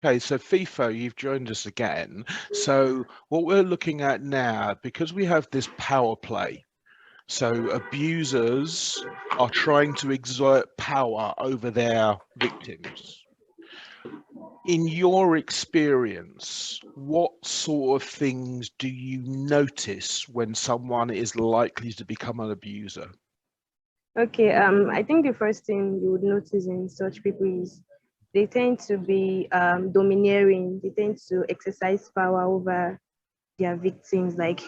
Okay, so FIFO, you've joined us again. So what we're looking at now, because we have this power play, so abusers are trying to exert power over their victims. In your experience, what sort of things do you notice when someone is likely to become an abuser? Okay, I think the first thing you would notice in such people is they tend to be domineering. They tend to exercise power over their victims. Like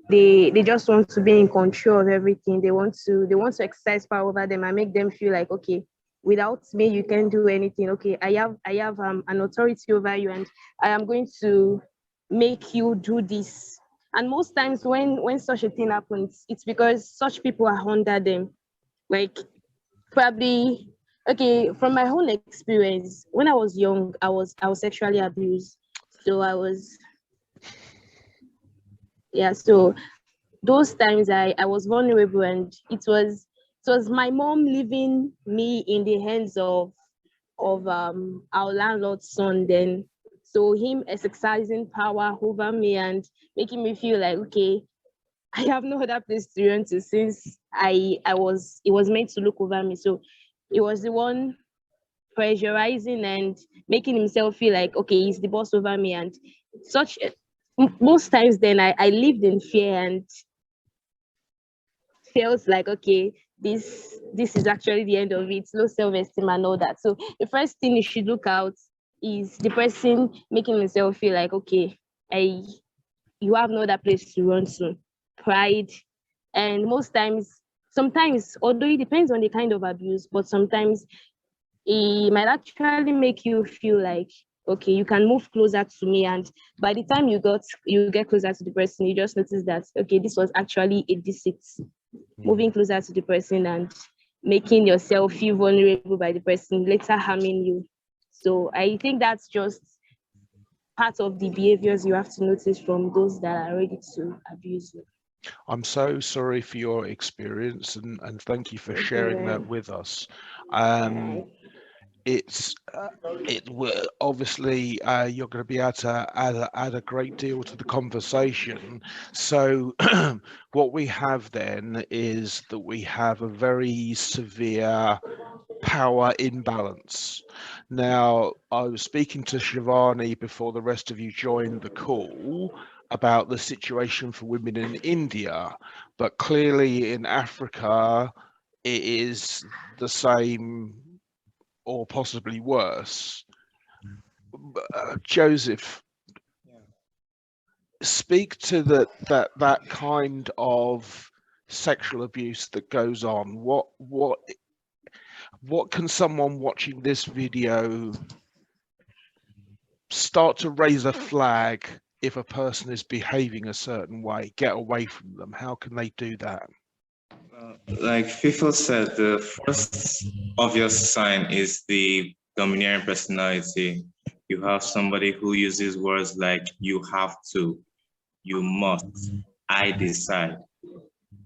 they just want to be in control of everything. They want to exercise power over them and make them feel like, okay, without me you can't do anything. Okay, I have an authority over you, and I am going to make you do this. And most times when such a thing happens, it's because such people are under them. Like probably, okay, from my own experience, when I was young, I was sexually abused. So I was, yeah, so those times I was vulnerable, and it was my mom leaving me in the hands of our landlord's son then. So him exercising power over me and making me feel like, okay, I have no other place to run to, since it was meant to look over me. So it was the one pressurizing and making himself feel like, okay, he's the boss over me. And such most times then I lived in fear and felt like, okay, this is actually the end of it, low self-esteem and all that. So the first thing you should look out is the person making himself feel like, okay, I you have no other place to run to. Pride. And most times, sometimes, although it depends on the kind of abuse, but sometimes it might actually make you feel like, okay, you can move closer to me. And by the time you get closer to the person, you just notice that, okay, this was actually a deceit. Moving closer to the person and making yourself feel vulnerable by the person, later harming you. So I think that's just part of the behaviors you have to notice from those that are ready to abuse you. I'm so sorry for your experience, and thank you for No sharing that problem. with us. All Um, right. it's it will obviously you're going to be able to add a great deal to the conversation. So what we have then is that we have a very severe power imbalance. Now, I was speaking to Shivani before the rest of you joined the call about the situation for women in India, but clearly in Africa it is the same or possibly worse. Joseph, speak to that kind of sexual abuse that goes on. What can someone watching this video start to raise a flag if a person is behaving a certain way? Get away from them. How can they do that? Like FIFA said, the first obvious sign is the domineering personality. You have somebody who uses words like you have to, you must, I decide,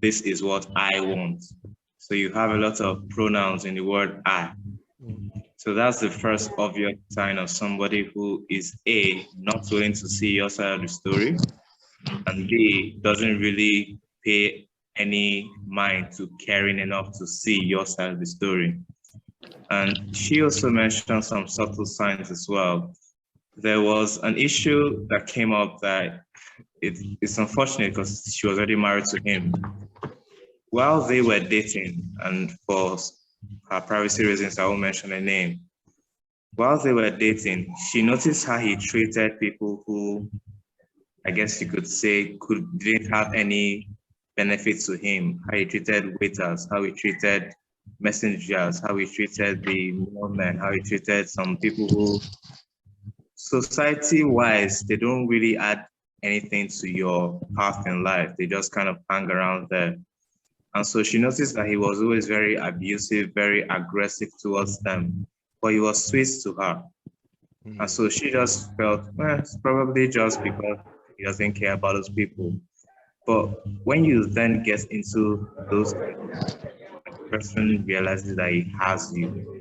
this is what I want. So you have a lot of pronouns in the word I. So that's the first obvious sign of somebody who is A, not willing to see your side of the story, and B, doesn't really pay any mind to caring enough to see your side of the story. And she also mentioned some subtle signs as well. There was an issue that came up that it's unfortunate because she was already married to him. While they were dating, and for her privacy reasons, I won't mention her name. While they were dating, she noticed how he treated people who, I guess you could say, didn't have any benefit to him. How he treated waiters, how he treated messengers, how he treated the mailmen, how he treated some people who, society-wise, they don't really add anything to your path in life. They just kind of hang around there. And so she noticed that he was always very abusive, very aggressive towards them, but he was sweet to her. And so she just felt, well, it's probably just because he doesn't care about those people. But when you then get into those, the person realizes that he has you.